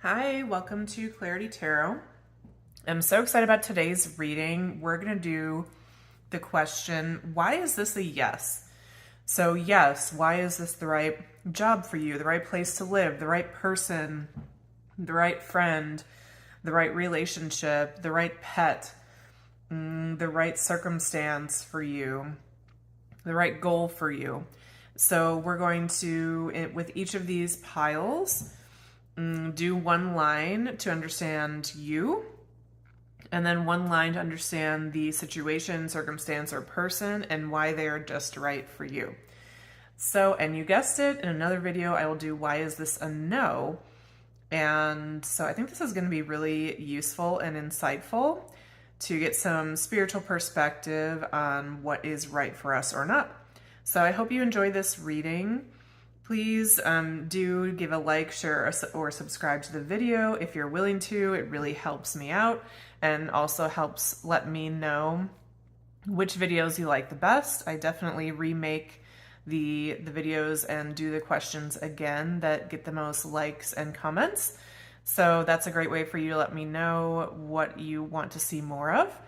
Hi, welcome to Clarity Tarot. I'm so excited about today's reading. We're going to do the question, why is this a yes? So yes, why is this the right job for you, the right place to live, the right person, the right friend, the right relationship, the right pet, the right circumstance for you, the right goal for you? So we're going to, with each of these piles, do one line to understand you, and then one line to understand the situation, circumstance, or person and why they are just right for you. So, and you guessed it, in another video I will do why is this a no? And so I think this is going to be really useful and insightful to get some spiritual perspective on what is right for us or not. So I hope you enjoy this reading. Please do give a like, share, or subscribe to the video if you're willing to. It really helps me out and also helps let me know which videos you like the best. I definitely remake the videos and do the questions again that get the most likes and comments. So that's a great way for you to let me know what you want to see more of.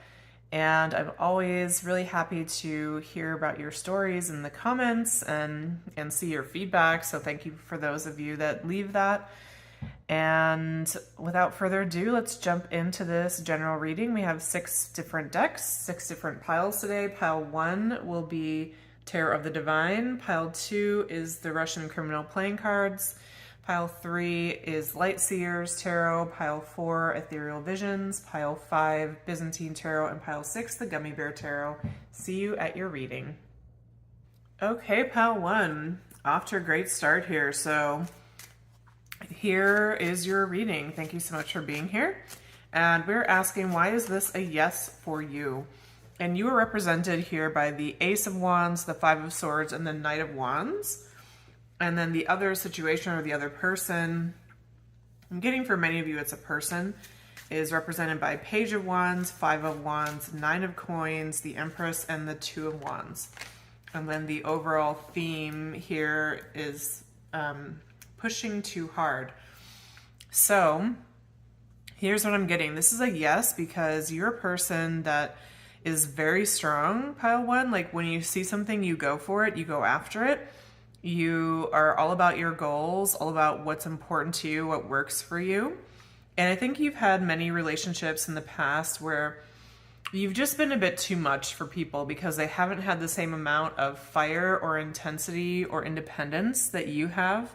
And I'm always really happy to hear about your stories in the comments and see your feedback. So thank you for those of you that leave that. And without further ado, let's jump into this general reading. We have 6 different decks, 6 different piles today. Pile 1 will be Tarot of the Divine. Pile 2 is the Russian Criminal playing cards. Pile 3 is Light Seers Tarot. Pile 4, Ethereal Visions. Pile 5, Byzantine Tarot. And Pile 6, the Gummy Bear Tarot. See you at your reading. Okay, Pile 1. Off to a great start here. So here is your reading. Thank you so much for being here. And we're asking, why is this a yes for you? And you are represented here by the Ace of Wands, the Five of Swords, and the Knight of Wands. And then the other situation or the other person, I'm getting for many of you it's a person, is represented by Page of Wands, Five of Wands, Nine of Coins, the Empress, and the Two of Wands. And then the overall theme here is pushing too hard. So here's what I'm getting. This is a yes because you're a person that is very strong, Pile 1. Like when you see something, you go for it, you go after it. You are all about your goals, all about what's important to you, what works for you. And I think you've had many relationships in the past where you've just been a bit too much for people because they haven't had the same amount of fire or intensity or independence that you have.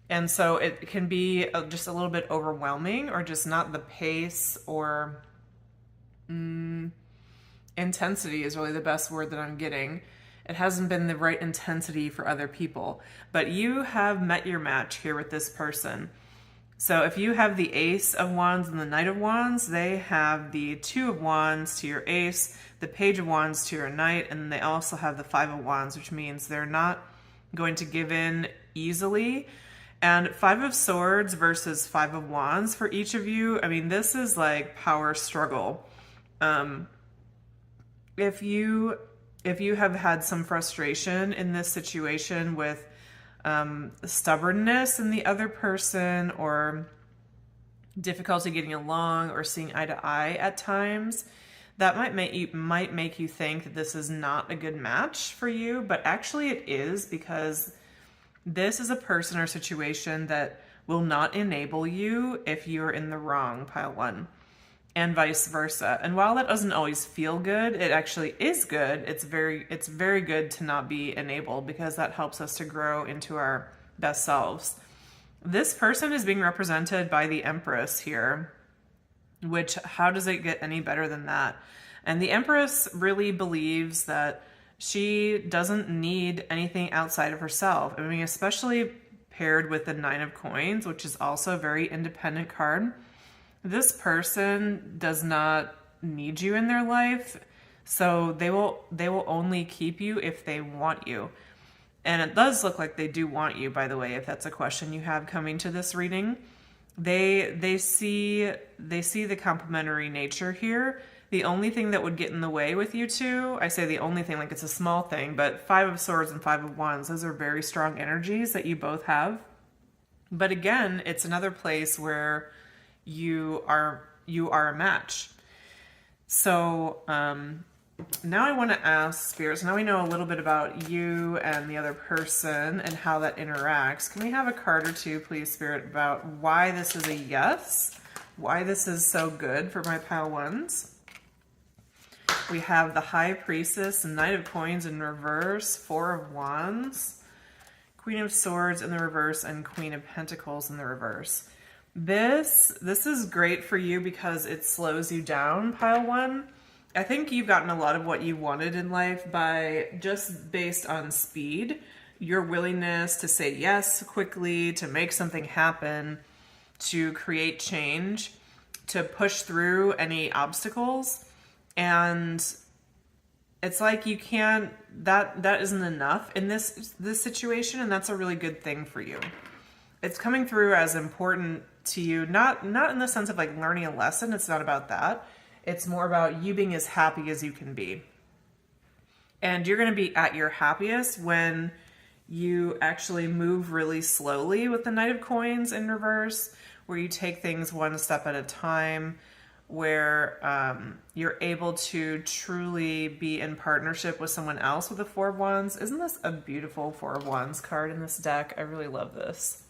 And so it can be just a little bit overwhelming or just not the pace or intensity is really the best word that I'm getting. It hasn't been the right intensity for other people, but you have met your match here with this person. So if you have the Ace of Wands and the Knight of Wands, they have the Two of Wands to your Ace, the Page of Wands to your Knight, and they also have the Five of Wands, which means they're not going to give in easily. And Five of Swords versus Five of Wands for each of you, I mean, this is like power struggle. If you have had some frustration in this situation with stubbornness in the other person or difficulty getting along or seeing eye to eye at times, that might make you think that this is not a good match for you, but actually it is, because this is a person or situation that will not enable you if you're in the wrong, Pile 1. And vice versa. And while that doesn't always feel good, it actually is good. It's very good to not be enabled because that helps us to grow into our best selves. This person is being represented by the Empress here, which how does it get any better than that? And the Empress really believes that she doesn't need anything outside of herself. I mean, especially paired with the Nine of Coins, which is also a very independent card. This person does not need you in their life, so they will only keep you if they want you. And it does look like they do want you, by the way, if that's a question you have coming to this reading. They see the complementary nature here. The only thing that would get in the way with you two, I say the only thing like it's a small thing, but Five of Swords and Five of Wands, those are very strong energies that you both have. But again, it's another place where you are a match. So now I want to ask spirits, now we know a little bit about you and the other person and how that interacts. Can we have a card or two, please, Spirit, about why this is a yes? Why this is so good for my pile ones? We have the High Priestess, Knight of Coins in reverse, Four of Wands, Queen of Swords in the reverse, and Queen of Pentacles in the reverse. This is great for you because it slows you down, pile one. I think you've gotten a lot of what you wanted in life by just based on speed, your willingness to say yes quickly, to make something happen, to create change, to push through any obstacles. And it's like you can't, that isn't enough in this situation, and that's a really good thing for you. It's coming through as important to you, not in the sense of like learning a lesson. It's not about that. It's more about you being as happy as you can be. And you're going to be at your happiest when you actually move really slowly with the Knight of Coins in reverse, where you take things one step at a time, where you're able to truly be in partnership with someone else with the Four of Wands. Isn't this a beautiful Four of Wands card in this deck? I really love this.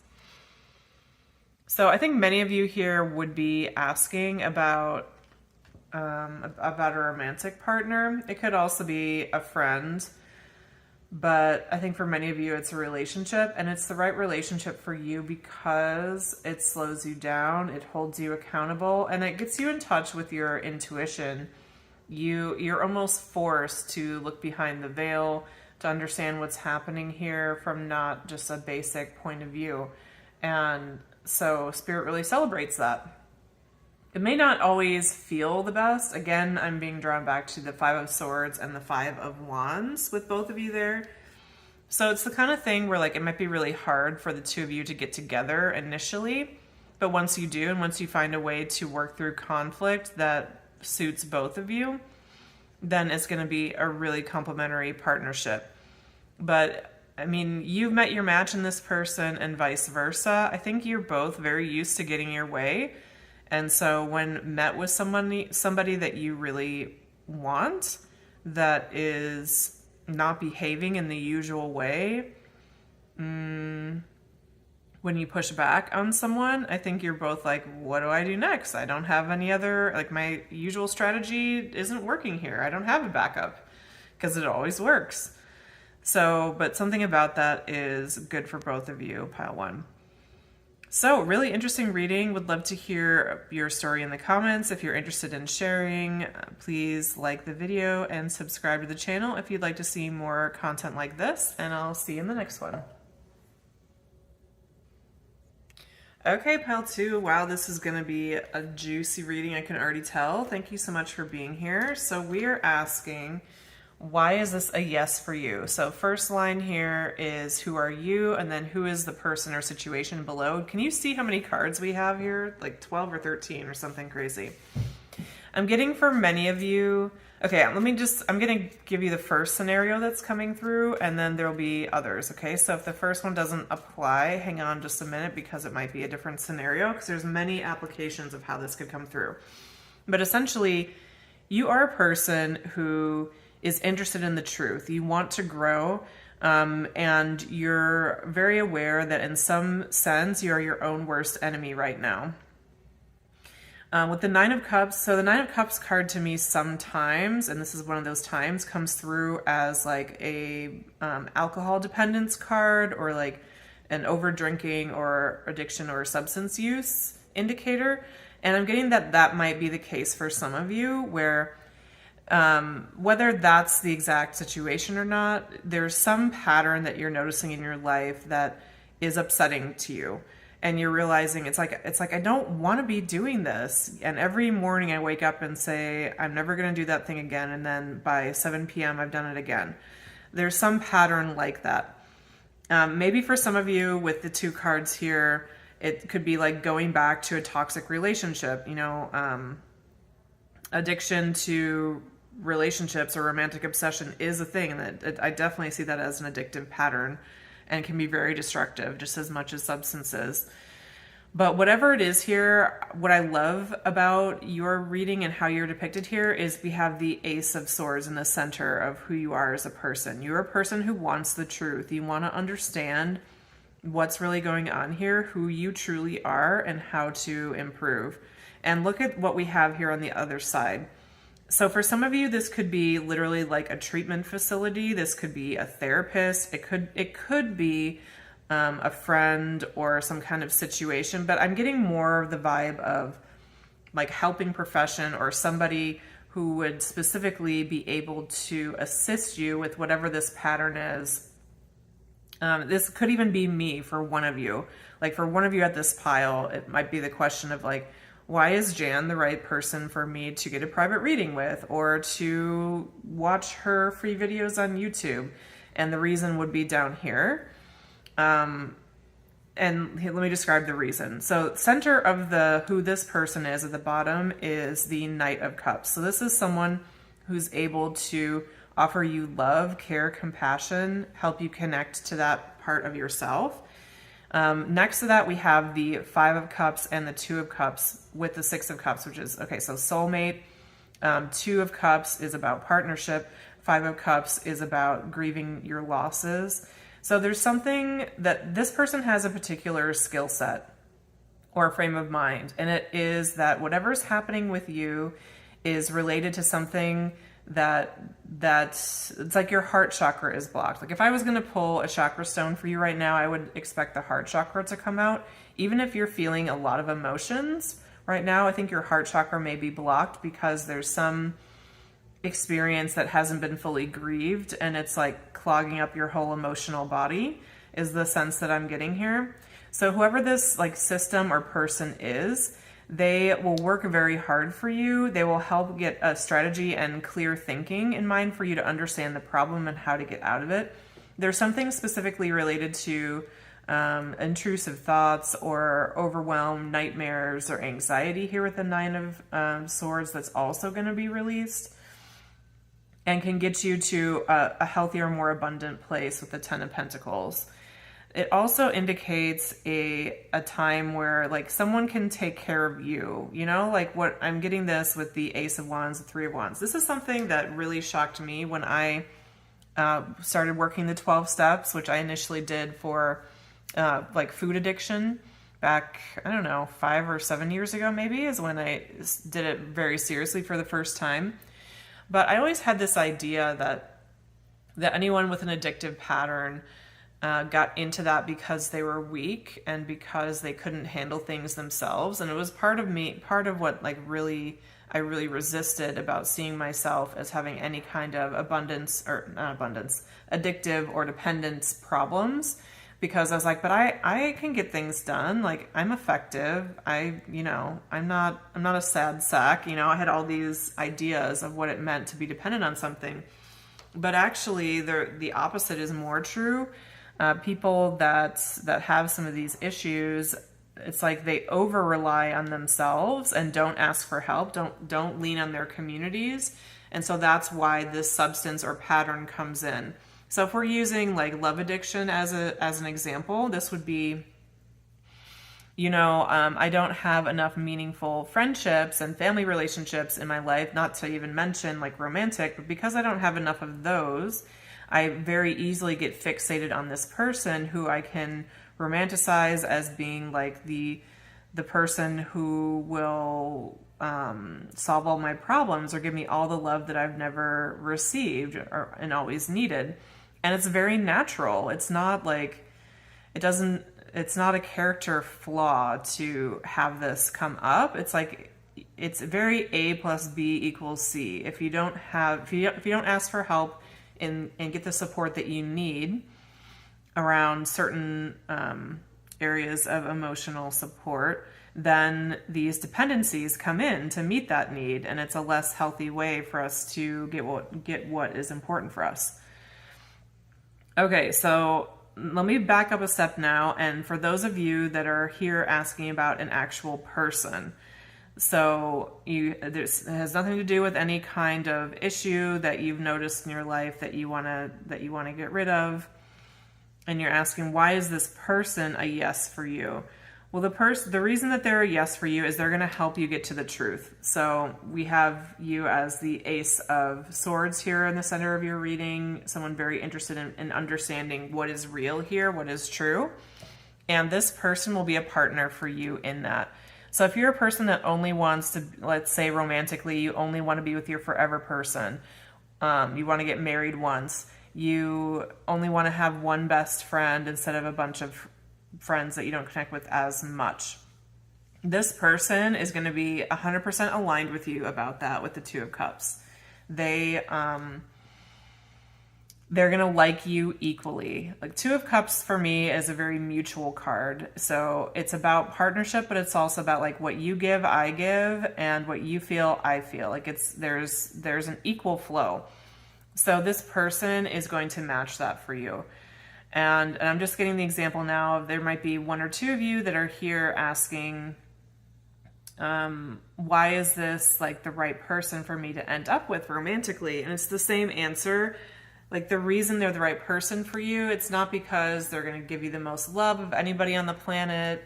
So I think many of you here would be asking about a romantic partner. It could also be a friend, but I think for many of you it's a relationship, and it's the right relationship for you because it slows you down, it holds you accountable, and it gets you in touch with your intuition. You're almost forced to look behind the veil to understand what's happening here from not just a basic point of view. And so Spirit really celebrates that. It may not always feel the best. Again, I'm being drawn back to the Five of Swords and the Five of Wands with both of you there. So it's the kind of thing where like it might be really hard for the two of you to get together initially, but once you do, and once you find a way to work through conflict that suits both of you, then it's going to be a really complementary partnership. But I mean, you've met your match in this person and vice versa. I think you're both very used to getting your way. And so when met with somebody that you really want, that is not behaving in the usual way, when you push back on someone, I think you're both like, what do I do next? I don't have any other, like my usual strategy isn't working here. I don't have a backup because it always works. So, but something about that is good for both of you, pile one. So really interesting reading. Would love to hear your story in the comments. If you're interested in sharing, please like the video and subscribe to the channel if you'd like to see more content like this, and I'll see you in the next one. Okay, pile two. Wow, this is going to be a juicy reading, I can already tell. Thank you so much for being here. So we are asking, why is this a yes for you? So first line here is who are you, and then who is the person or situation below. Can you see how many cards we have here? Like 12 or 13 or something crazy. I'm getting for many of you, okay, I'm going to give you the first scenario that's coming through, and then there'll be others, okay? So if the first one doesn't apply, hang on just a minute because it might be a different scenario, because there's many applications of how this could come through. But essentially, you are a person who is interested in the truth. You want to grow, and you're very aware that in some sense you are your own worst enemy right now. With the Nine of Cups, so the Nine of Cups card to me sometimes, and this is one of those times, comes through as like a alcohol dependence card, or like an over drinking or addiction or substance use indicator. And I'm getting that might be the case for some of you, where whether that's the exact situation or not, there's some pattern that you're noticing in your life that is upsetting to you. And you're realizing it's like, I don't want to be doing this. And every morning I wake up and say, I'm never going to do that thing again. And then by 7 p.m. I've done it again. There's some pattern like that. Maybe for some of you with the two cards here, it could be like going back to a toxic relationship, addiction to relationships or romantic obsession is a thing, and I definitely see that as an addictive pattern. and can be very destructive, just as much as substances. But whatever it is here, what I love about your reading and how you're depicted here is we have the Ace of Swords in the center of who you are as a person. You're a person who wants the truth. You want to understand what's really going on here, who you truly are, and how to improve. And look at what we have here on the other side. So for some of you, this could be literally like a treatment facility. This could be a therapist. It could be a friend or some kind of situation, but I'm getting more of the vibe of like helping profession or somebody who would specifically be able to assist you with whatever this pattern is. This could even be me for one of you. Like for one of you at this pile, it might be the question of like, why is Jan the right person for me to get a private reading with or to watch her free videos on YouTube? And the reason would be down here. And let me describe the reason. So center of who this person is at the bottom is the Knight of Cups. So this is someone who's able to offer you love, care, compassion, help you connect to that part of yourself. Next to that, we have the Five of Cups and the Two of Cups with the Six of Cups, which is, okay, so soulmate. Two of Cups is about partnership. Five of Cups is about grieving your losses. So there's something that this person has a particular skill set or frame of mind, and it is that whatever's happening with you is related to something that it's like your heart chakra is blocked. Like if I was going to pull a chakra stone for you right now, I would expect the heart chakra to come out. Even if you're feeling a lot of emotions right now, I think your heart chakra may be blocked because there's some experience that hasn't been fully grieved and it's like clogging up your whole emotional body is the sense that I'm getting here. So whoever this like system or person is, they will work very hard for you. They will help get a strategy and clear thinking in mind for you to understand the problem and how to get out of it. There's something specifically related to intrusive thoughts or overwhelm, nightmares, or anxiety here with the Nine of Swords that's also going to be released and can get you to a healthier, more abundant place with the Ten of Pentacles. It also indicates a time where like someone can take care of you, you know, like what I'm getting this with the Ace of Wands, the Three of Wands. This is something that really shocked me when I started working the 12 steps, which I initially did for like food addiction back, I don't know, 5 or 7 years ago maybe is when I did it very seriously for the first time. But I always had this idea that anyone with an addictive pattern got into that because they were weak and because they couldn't handle things themselves. And it was part of what like I really resisted about seeing myself as having any kind of addictive or dependence problems, because I was like, but I can get things done. Like I'm effective. I'm not a sad sack. You know, I had all these ideas of what it meant to be dependent on something, but actually the opposite is more true. People that have some of these issues, it's like they over rely on themselves and don't ask for help, don't lean on their communities. And so that's why this substance or pattern comes in. So if we're using like love addiction as an example, this would be, I don't have enough meaningful friendships and family relationships in my life, not to even mention like romantic, but because I don't have enough of those, I very easily get fixated on this person who I can romanticize as being like the person who will solve all my problems or give me all the love that I've never received and always needed. And it's very natural. It's not like, it's not a character flaw to have this come up. It's like, it's very A plus B equals C. If you don't ask for help and get the support that you need around certain areas of emotional support, then these dependencies come in to meet that need, and it's a less healthy way for us to get what is important for us. Okay, so let me back up a step now, and for those of you that are here asking about an actual person, so it has nothing to do with any kind of issue that you've noticed in your life that you want to get rid of. and you're asking, why is this person a yes for you? Well, the reason that they're a yes for you is they're going to help you get to the truth. So we have you as the Ace of Swords here in the center of your reading, someone very interested in understanding what is real here, what is true. And this person will be a partner for you in that. So if you're a person that only wants to, let's say romantically, you only want to be with your forever person, you want to get married once, you only want to have one best friend instead of a bunch of friends that you don't connect with as much. This person is going to be 100% aligned with you about that with the Two of Cups. They're going to like you equally. Like Two of Cups for me is a very mutual card. So it's about partnership, but it's also about like what you give, I give, and what you feel, I feel. Like there's an equal flow. So this person is going to match that for you. And I'm just getting the example now of there might be one or two of you that are here asking, why is this like the right person for me to end up with romantically? And it's the same answer. Like the reason they're the right person for you, it's not because they're going to give you the most love of anybody on the planet,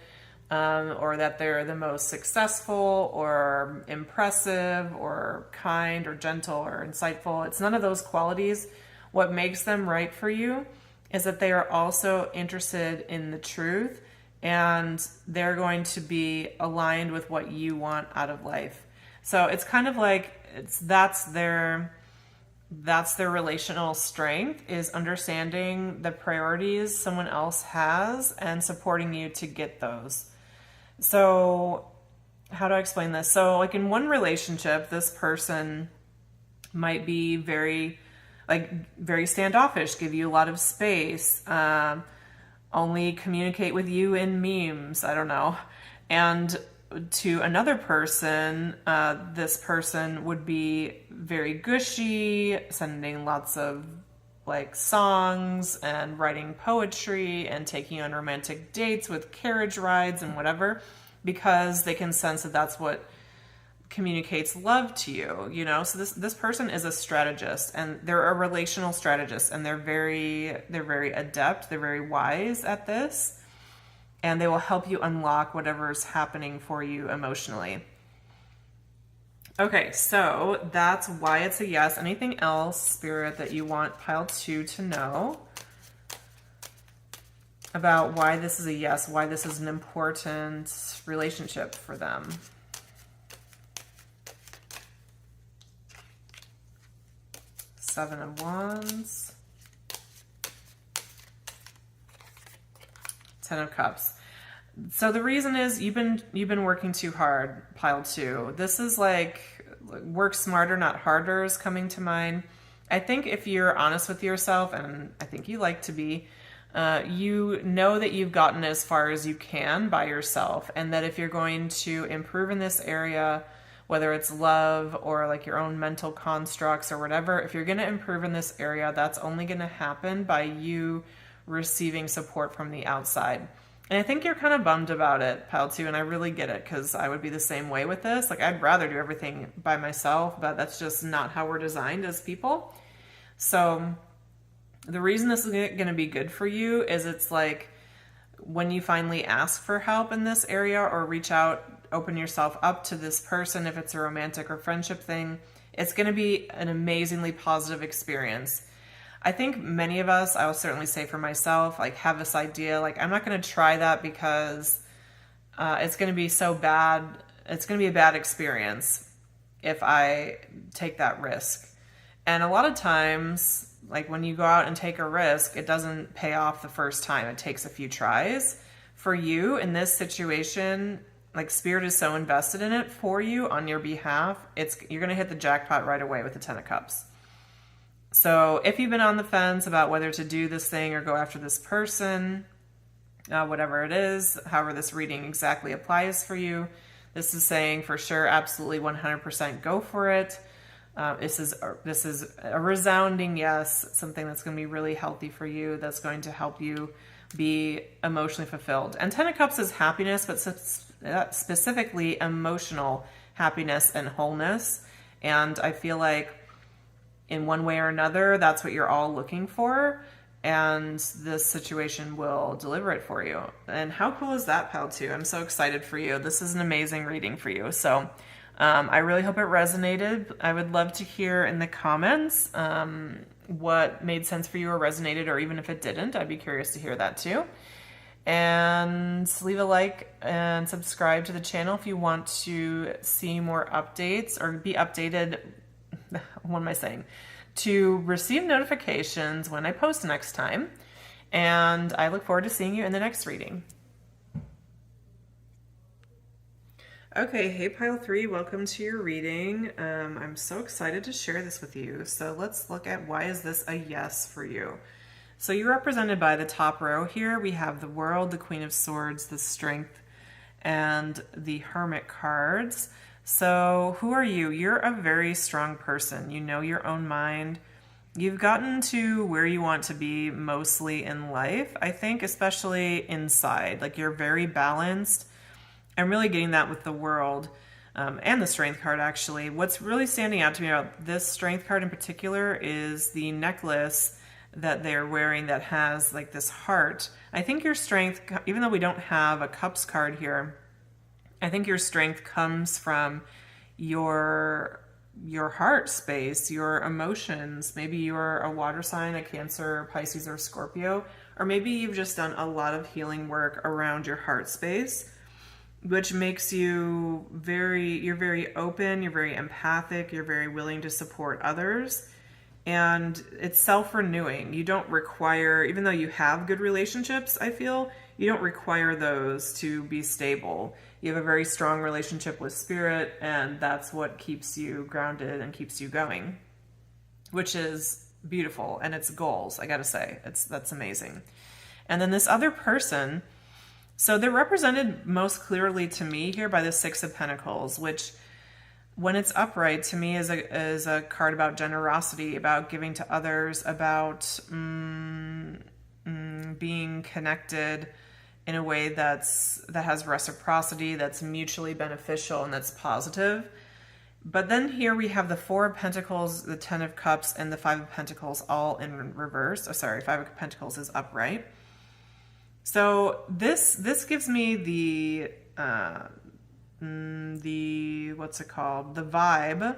or that they're the most successful or impressive or kind or gentle or insightful. It's none of those qualities. What makes them right for you is that they are also interested in the truth, and they're going to be aligned with what you want out of life. So it's kind of like that's their relational strength, is understanding the priorities someone else has and supporting you to get those. So how do I explain this? So like in one relationship, this person might be very standoffish, give you a lot of space, only communicate with you in memes, I don't know. And to another person, this person would be very gushy, sending lots of like songs and writing poetry and taking on romantic dates with carriage rides and whatever, because they can sense that that's what communicates love to you, you know? So this person is a strategist, and they're a relational strategist, and they're very adept, they're very wise at this, and they will help you unlock whatever's happening for you emotionally. Okay, so that's why it's a yes. Anything else, Spirit, that you want pile 2 to know about why this is a yes, why this is an important relationship for them? Seven of Wands. 10 of Cups. So the reason is you've been working too hard, pile 2. This is like work smarter, not harder is coming to mind. I think if you're honest with yourself, and I think you like to be, you know that you've gotten as far as you can by yourself, and that if you're going to improve in this area, whether it's love or like your own mental constructs or whatever, if you're going to improve in this area, that's only going to happen by you receiving support from the outside. And I think you're kind of bummed about it, pile 2, and I really get it, because I would be the same way with this. Like, I'd rather do everything by myself, but that's just not how we're designed as people. So the reason this is going to be good for you is it's like when you finally ask for help in this area or reach out, open yourself up to this person, if it's a romantic or friendship thing, it's going to be an amazingly positive experience. I think many of us, I will certainly say for myself, like have this idea, like I'm not going to try that because it's going to be so bad. It's going to be a bad experience if I take that risk. And a lot of times, like when you go out and take a risk, it doesn't pay off the first time. It takes a few tries. For you in this situation, like Spirit is so invested in it for you on your behalf, you're going to hit the jackpot right away with the 10 of Cups. So if you've been on the fence about whether to do this thing or go after this person, whatever it is, however this reading exactly applies for you, this is saying for sure, absolutely 100% go for it. This is a resounding yes, something that's going to be really healthy for you, that's going to help you be emotionally fulfilled. And 10 of Cups is happiness, but specifically emotional happiness and wholeness. And I feel like in one way or another, that's what you're all looking for. and this situation will deliver it for you. And how cool is that, pile 2? I'm so excited for you. This is an amazing reading for you. So I really hope it resonated. I would love to hear in the comments what made sense for you or resonated, or even if it didn't, I'd be curious to hear that too. And leave a like and subscribe to the channel if you want to see more updates or be updated. What am I saying? To receive notifications when I post next time. And I look forward to seeing you in the next reading. Okay, hey pile 3, welcome to your reading. I'm so excited to share this with you. So let's look at, why is this a yes for you? So you're represented by the top row here. We have the World, the Queen of Swords, the Strength, and the Hermit cards. So who are you? You're a very strong person. You know your own mind. You've gotten to where you want to be mostly in life, I think, especially inside. Like, you're very balanced. I'm really getting that with the World and the Strength card, actually. What's really standing out to me about this Strength card in particular is the necklace that they're wearing that has like this heart. I think your strength, even though we don't have a Cups card here, I think your strength comes from your heart space, your emotions. Maybe you're a water sign, a Cancer, Pisces, or Scorpio, or maybe you've just done a lot of healing work around your heart space, which makes you you're very open, you're very empathic, you're very willing to support others. And it's self-renewing. You don't require, even though you have good relationships, I feel, you don't require those to be stable. You have a very strong relationship with spirit, and that's what keeps you grounded and keeps you going, which is beautiful. And it's goals, I gotta say. That's amazing. And then this other person, so they're represented most clearly to me here by the Six of Pentacles, which, when it's upright, to me is a card about generosity, about giving to others, about being connected in a way that has reciprocity, that's mutually beneficial, and that's positive. But then here we have the Four of Pentacles, the Ten of Cups, and the Five of Pentacles all in reverse. Oh, sorry, Five of Pentacles is upright. So this gives me the what's it called? The vibe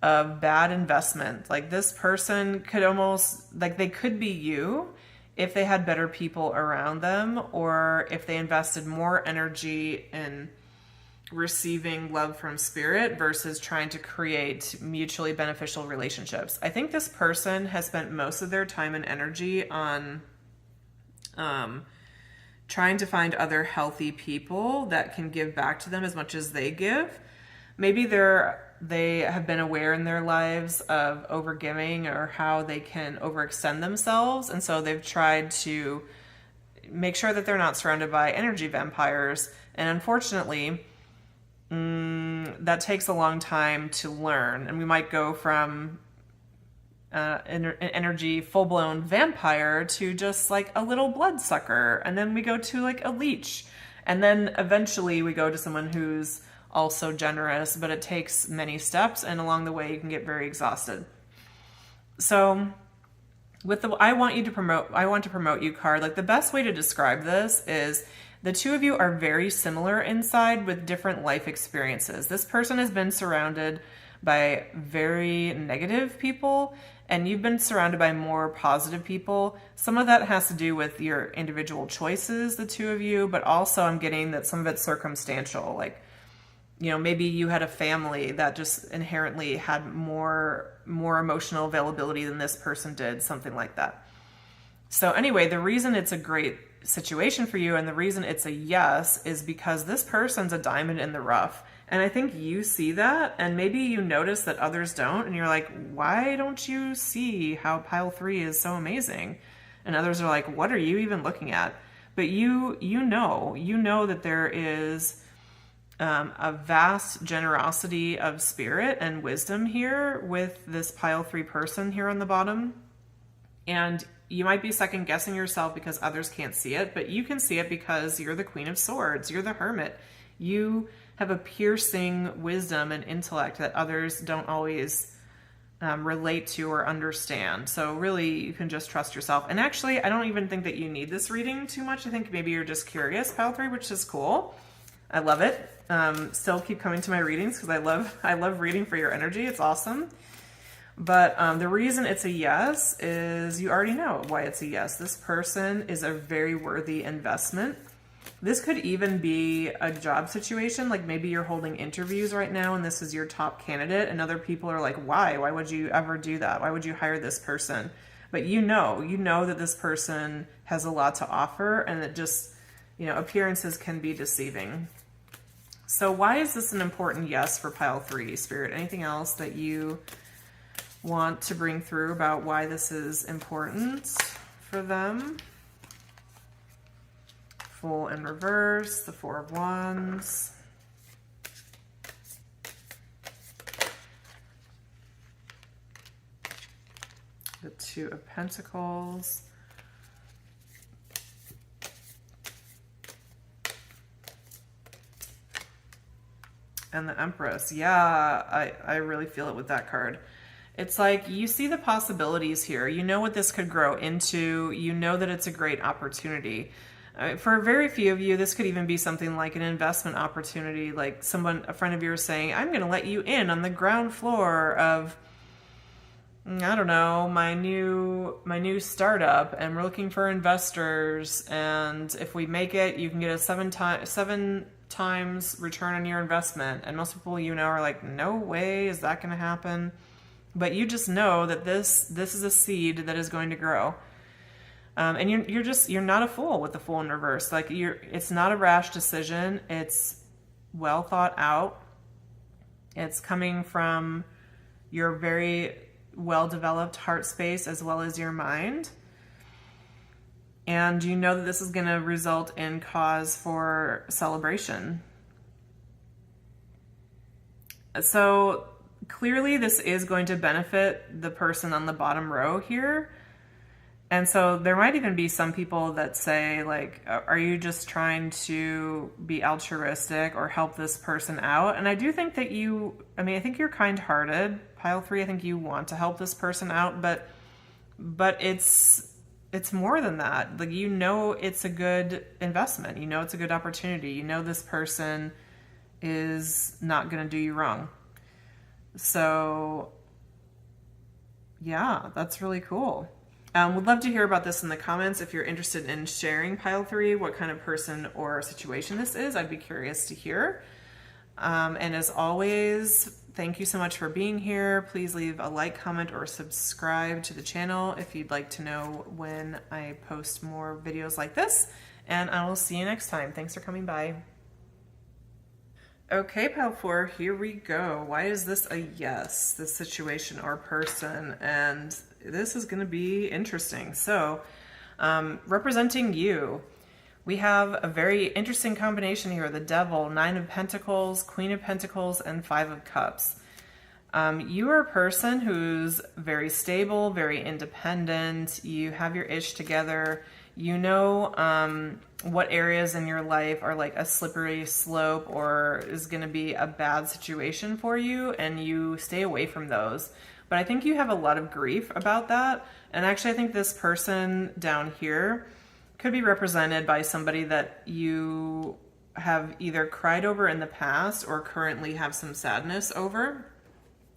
of bad investment. Like, this person could almost, like, they could be you if they had better people around them, or if they invested more energy in receiving love from spirit versus trying to create mutually beneficial relationships. I think this person has spent most of their time and energy on trying to find other healthy people that can give back to them as much as they give. Maybe they have been aware in their lives of overgiving or how they can overextend themselves. And so they've tried to make sure that they're not surrounded by energy vampires. And unfortunately, that takes a long time to learn. And we might go from an energy full-blown vampire to just like a little bloodsucker, and then we go to like a leech, and then eventually we go to someone who's also generous, but it takes many steps, and along the way you can get very exhausted. So with the I want to promote you card, like, the best way to describe this is the two of you are very similar inside with different life experiences. This person has been surrounded by very negative people, and you've been surrounded by more positive people. Some of that has to do with your individual choices, the two of you, but also I'm getting that some of it's circumstantial. Like, you know, maybe you had a family that just inherently had more emotional availability than this person did, something like that. So anyway, the reason it's a great situation for you and the reason it's a yes is because this person's a diamond in the rough. And I think you see that, and maybe you notice that others don't, and you're like, why don't you see how pile 3 is so amazing? And others are like, what are you even looking at? But you know that there is a vast generosity of spirit and wisdom here with this pile 3 person here on the bottom. And you might be second guessing yourself because others can't see it, but you can see it because you're the Queen of Swords, you're the Hermit. You have a piercing wisdom and intellect that others don't always relate to or understand. So really, you can just trust yourself. And actually, I don't even think that you need this reading too much. I think maybe you're just curious, pile 3, which is cool. I love it. Still keep coming to my readings because I love reading for your energy. It's awesome. But the reason it's a yes is you already know why it's a yes. This person is a very worthy investment. This could even be a job situation. Like maybe you're holding interviews right now and this is your top candidate and other people are like, why? Why would you ever do that? Why would you hire this person? But you know that this person has a lot to offer, and that just, appearances can be deceiving. So why is this an important yes for pile 3, Spirit? Anything else that you want to bring through about why this is important for them? Full in reverse, the 4 of Wands. The 2 of Pentacles. And the Empress. Yeah, I really feel it with that card. It's like you see the possibilities here. You know what this could grow into. You know that it's a great opportunity. For very few of you, this could even be something like an investment opportunity, like a friend of yours saying, I'm going to let you in on the ground floor of, I don't know, my new startup, and we're looking for investors, and if we make it, you can get a 7 times return on your investment. And most people are like, no way is that going to happen. But you just know that this is a seed that is going to grow. And you're not a fool with the Fool in reverse. Like it's not a rash decision. It's well thought out. It's coming from your very well-developed heart space as well as your mind. And you know that this is going to result in cause for celebration. So clearly this is going to benefit the person on the bottom row here. And so there might even be some people that say, like, are you just trying to be altruistic or help this person out? And I do think that I think you're kind-hearted, pile 3. I think you want to help this person out, but it's more than that. Like, it's a good investment. It's a good opportunity. This person is not going to do you wrong. So yeah, that's really cool. Would love to hear about this in the comments. If you're interested in sharing pile 3, what kind of person or situation this is, I'd be curious to hear. And as always, thank you so much for being here. Please leave a like, comment, or subscribe to the channel if you'd like to know when I post more videos like this. And I will see you next time. Thanks for coming by. Okay, pile 4, here we go. Why is this a yes, this situation or person? And this is going to be interesting. So, representing you, we have a very interesting combination here. The Devil, 9 of Pentacles, Queen of Pentacles, and 5 of Cups. You are a person who's very stable, very independent. You have your ish together. You know what areas in your life are like a slippery slope or is going to be a bad situation for you, and you stay away from those. But I think you have a lot of grief about that. And actually, I think this person down here could be represented by somebody that you have either cried over in the past or currently have some sadness over.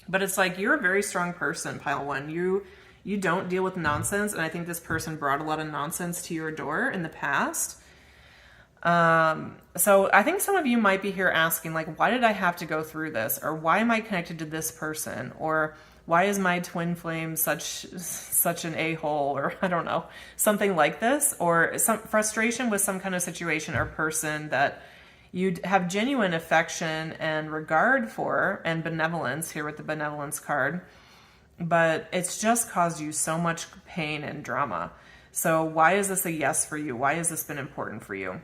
But it's like you're a very strong person, pile 1. You don't deal with nonsense, and I think this person brought a lot of nonsense to your door in the past. So I think some of you might be here asking, like, why did I have to go through this? Or why am I connected to this person? Or why is my twin flame such an a-hole? Or I don't know, something like this. Or some frustration with some kind of situation or person that you'd have genuine affection and regard for, and benevolence here with the benevolence card. But it's just caused you so much pain and drama. So why is this a yes for you? Why has this been important for you?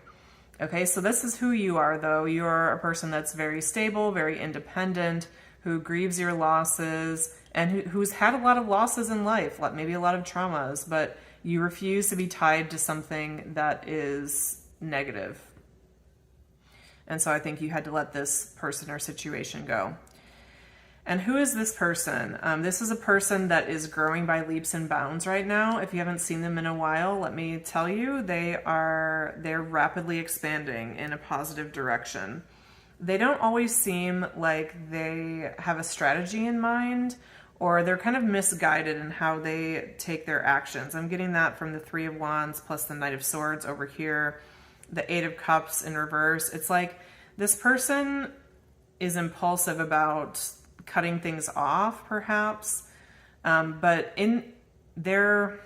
Okay, so this is who you are, though. You are a person that's very stable, very independent, who grieves your losses, and who's had a lot of losses in life, maybe a lot of traumas, but you refuse to be tied to something that is negative. And so I think you had to let this person or situation go. And who is this person? This is a person that is growing by leaps and bounds right now. If you haven't seen them in a while, let me tell you, they're rapidly expanding in a positive direction. They don't always seem like they have a strategy in mind, or they're kind of misguided in how they take their actions. I'm getting that from the Three of Wands plus the Knight of Swords over here, the Eight of Cups in reverse. It's like this person is impulsive about cutting things off, perhaps, but they're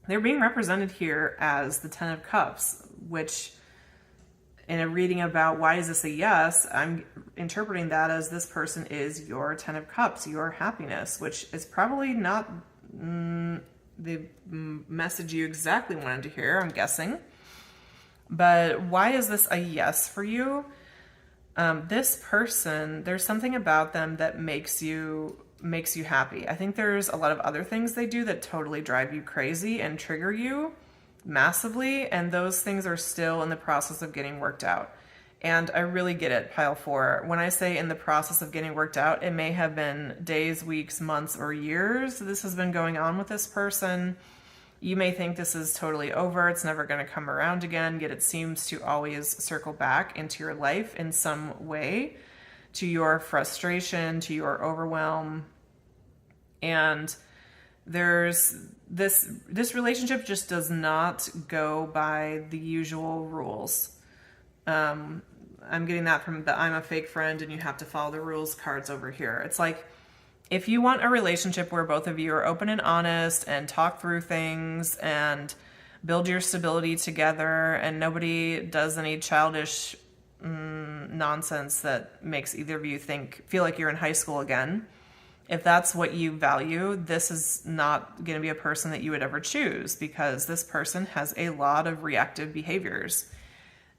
being represented here as the Ten of Cups, which in a reading about why is this a yes, I'm interpreting that as this person is your Ten of Cups, your happiness, which is probably not the message you exactly wanted to hear, I'm guessing. But why is this a yes for you? This person, there's something about them that makes you happy. I think there's a lot of other things they do that totally drive you crazy and trigger you massively, and those things are still in the process of getting worked out. And I really get it, pile 4. When I say in the process of getting worked out, it may have been days, weeks, months, or years this has been going on with this person. You may think this is totally over, it's never going to come around again, yet it seems to always circle back into your life in some way, to your frustration, to your overwhelm. And there's this relationship just does not go by the usual rules. I'm getting that from the I'm a fake friend and you have to follow the rules cards over here. It's like, if you want a relationship where both of you are open and honest and talk through things and build your stability together and nobody does any childish nonsense that makes either of you feel like you're in high school again, if that's what you value, this is not going to be a person that you would ever choose, because this person has a lot of reactive behaviors.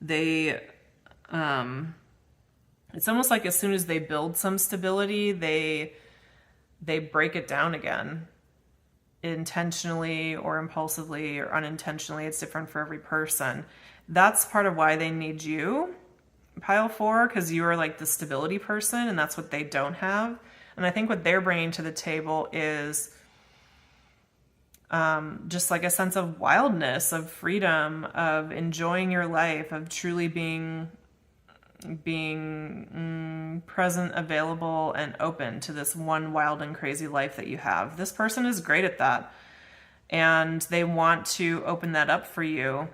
It's almost like as soon as they build some stability, they break it down again, intentionally or impulsively or unintentionally. It's different for every person. That's part of why they need you, pile 4, because you are like the stability person and that's what they don't have. And I think what they're bringing to the table is just like a sense of wildness, of freedom, of enjoying your life, of truly being present, available, and open to this one wild and crazy life that you have. This person is great at that, and they want to open that up for you,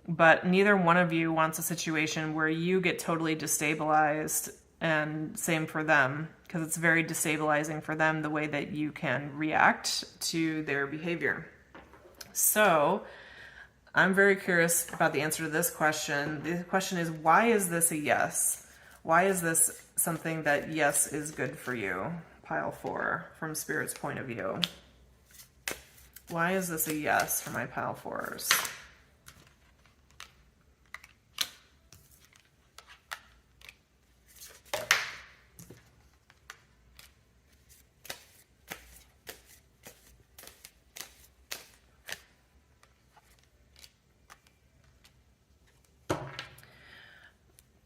but neither one of you wants a situation where you get totally destabilized, and same for them, because it's very destabilizing for them the way that you can react to their behavior. So I'm very curious about the answer to this question. The question is, why is this a yes? Why is this something that yes is good for you? Pile 4, from Spirit's point of view. Why is this a yes for my pile 4s?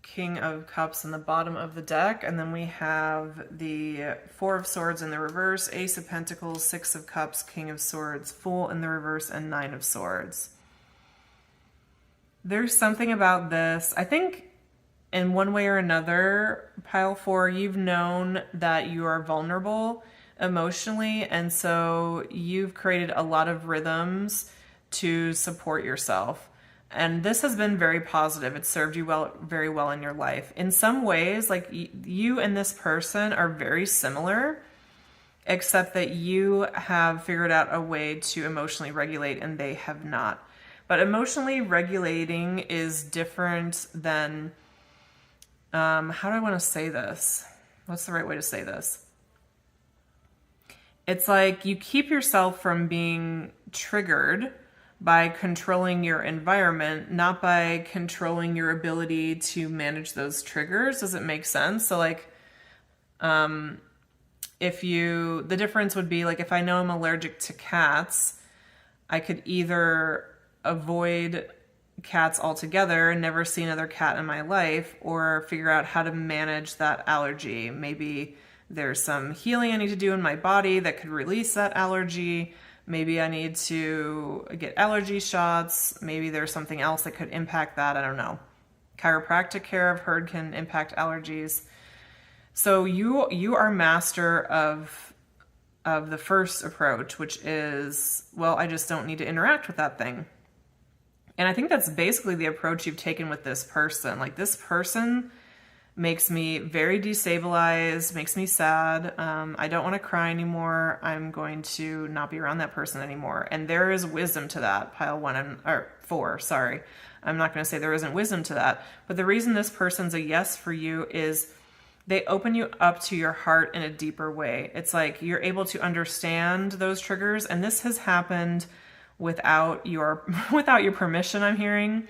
King of Cups in the bottom of the deck, and then we have the Four of Swords in the reverse, Ace of Pentacles, Six of Cups, King of Swords, Fool in the reverse, and Nine of Swords. There's something about this, I think in one way or another, pile 4, you've known that you are vulnerable emotionally, and so you've created a lot of rhythms to support yourself. And this has been very positive. It's served you very well in your life. In some ways, like you and this person are very similar, except that you have figured out a way to emotionally regulate and they have not. But emotionally regulating is different than, how do I want to say this? What's the right way to say this? It's like you keep yourself from being triggered by controlling your environment, not by controlling your ability to manage those triggers. Does it make sense? So like, the difference would be like, if I know I'm allergic to cats, I could either avoid cats altogether and never see another cat in my life, or figure out how to manage that allergy. Maybe there's some healing I need to do in my body that could release that allergy. Maybe I need to get allergy shots. Maybe there's something else that could impact that. I don't know. Chiropractic care, I've heard, can impact allergies. So you are master of the first approach, which is, well, I just don't need to interact with that thing. And I think that's basically the approach you've taken with this person. Like, this person makes me very destabilized, makes me sad. I don't want to cry anymore. I'm going to not be around that person anymore. And there is wisdom to that, pile 4, sorry. I'm not going to say there isn't wisdom to that. But the reason this person's a yes for you is they open you up to your heart in a deeper way. It's like you're able to understand those triggers. And this has happened without your permission, I'm hearing,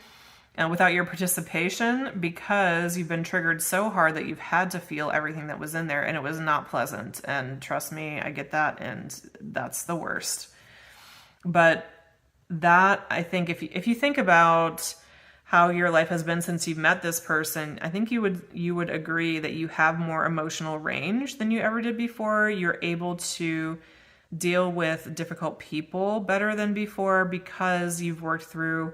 and without your participation, because you've been triggered so hard that you've had to feel everything that was in there, and it was not pleasant. And trust me, I get that, and that's the worst. But that, I think, if you think about how your life has been since you've met this person, I think you would agree that you have more emotional range than you ever did before. You're able to deal with difficult people better than before because you've worked through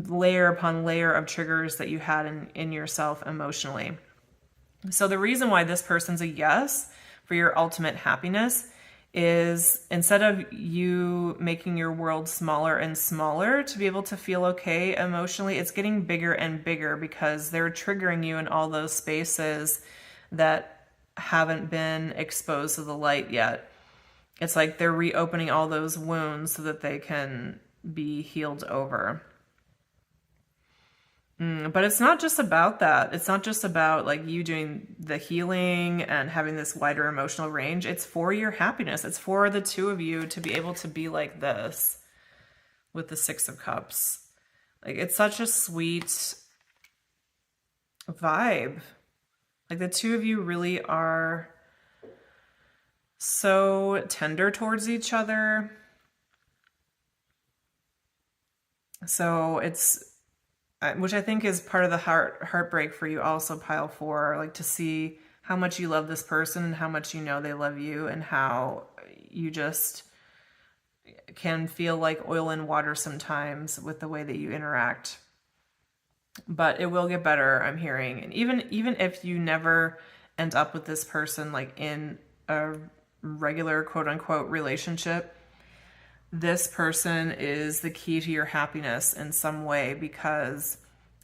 layer upon layer of triggers that you had in yourself emotionally. So the reason why this person's a yes for your ultimate happiness is, instead of you making your world smaller and smaller to be able to feel okay emotionally, it's getting bigger and bigger because they're triggering you in all those spaces that haven't been exposed to the light yet. It's like they're reopening all those wounds so that they can be healed over. But it's not just about that. It's not just about like you doing the healing and having this wider emotional range. It's for your happiness. It's for the two of you to be able to be like this with the 6 of Cups. Like, it's such a sweet vibe. Like, the two of you really are so tender towards each other. So it's, which I think is part of the heartbreak for you also, pile 4, like to see how much you love this person and how much you know they love you, and how you just can feel like oil and water sometimes with the way that you interact. But it will get better, I'm hearing. And even if you never end up with this person like in a regular quote unquote relationship, this person is the key to your happiness in some way because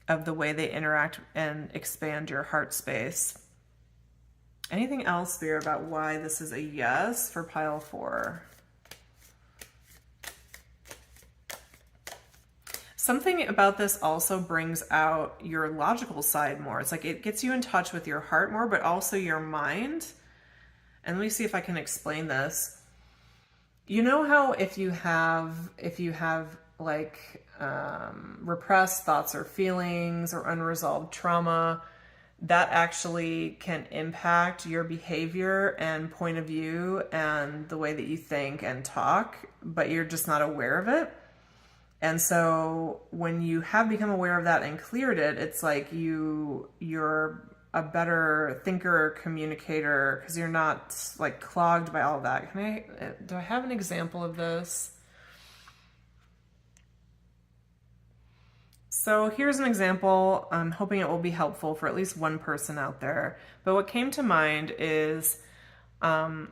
of the way they interact and expand your heart space. Anything else, Spirit, about why this is a yes for pile 4? Something about this also brings out your logical side more. It's like it gets you in touch with your heart more, but also your mind. And let me see if I can explain this. You know how if you have like repressed thoughts or feelings or unresolved trauma, that actually can impact your behavior and point of view and the way that you think and talk, but you're just not aware of it. And so when you have become aware of that and cleared it, it's like you're a better thinker or communicator because you're not like clogged by all of that. Do I have an example of this? So here's an example. I'm hoping it will be helpful for at least one person out there. But what came to mind is a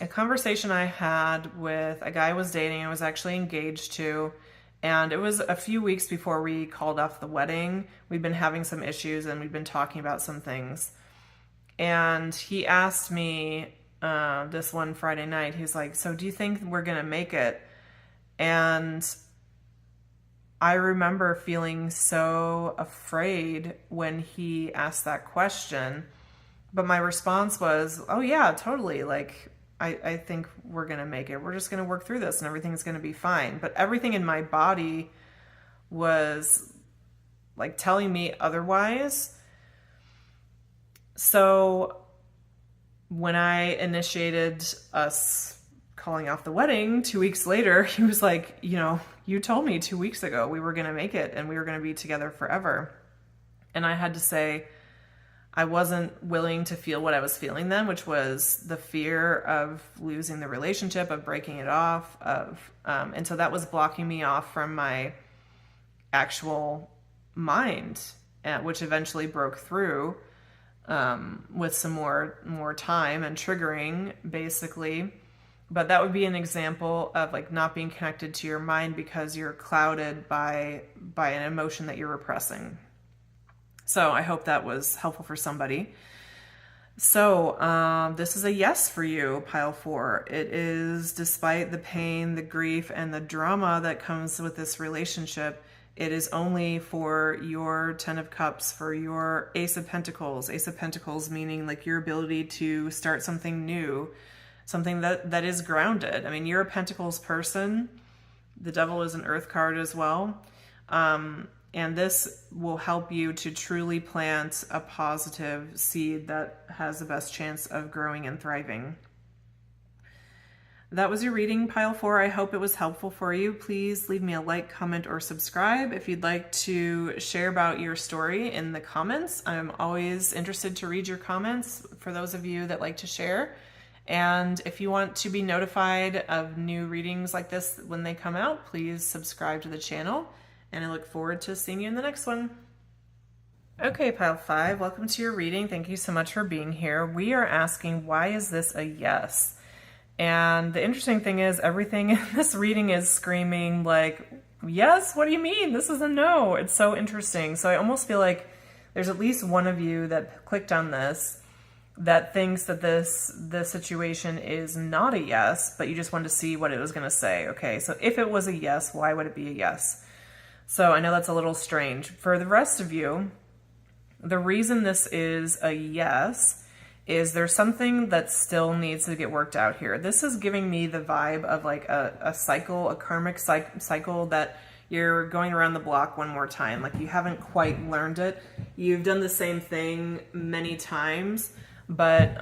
conversation I had with a guy I was dating. I was actually engaged to. And it was a few weeks before we called off the wedding. We'd been having some issues and we'd been talking about some things. And he asked me this one Friday night, he's like, so do you think we're going to make it? And I remember feeling so afraid when he asked that question. But my response was, oh yeah, totally. Like, I think we're going to make it. We're just going to work through this and everything's going to be fine. But everything in my body was like telling me otherwise. So when I initiated us calling off the wedding 2 weeks later, he was like, you told me 2 weeks ago we were going to make it and we were going to be together forever. And I had to say, I wasn't willing to feel what I was feeling then, which was the fear of losing the relationship, of breaking it off, and so that was blocking me off from my actual mind, which eventually broke through with some more time and triggering, basically. But that would be an example of like not being connected to your mind because you're clouded by an emotion that you're repressing. So I hope that was helpful for somebody. So this is a yes for you, pile 4. It is, despite the pain, the grief, and the drama that comes with this relationship, it is only for your 10 of Cups, for your Ace of Pentacles. Ace of Pentacles meaning like your ability to start something new, something that is grounded. I mean, you're a Pentacles person. The Devil is an Earth card as well. And this will help you to truly plant a positive seed that has the best chance of growing and thriving. That was your reading, pile 4. I hope it was helpful for you. Please leave me a like, comment, or subscribe. If you'd like to share about your story in the comments, I'm always interested to read your comments for those of you that like to share. And if you want to be notified of new readings like this when they come out, please subscribe to the channel. And I look forward to seeing you in the next one. Okay, pile 5, welcome to your reading. Thank you so much for being here. We are asking, why is this a yes? And the interesting thing is everything in this reading is screaming like, yes, what do you mean? This is a no. It's so interesting. So I almost feel like there's at least one of you that clicked on this that thinks that this situation is not a yes, but you just wanted to see what it was going to say. Okay, so if it was a yes, why would it be a yes? So I know that's a little strange. For the rest of you, the reason this is a yes is there's something that still needs to get worked out here. This is giving me the vibe of like a cycle, a karmic cycle that you're going around the block one more time. Like you haven't quite learned it. You've done the same thing many times, but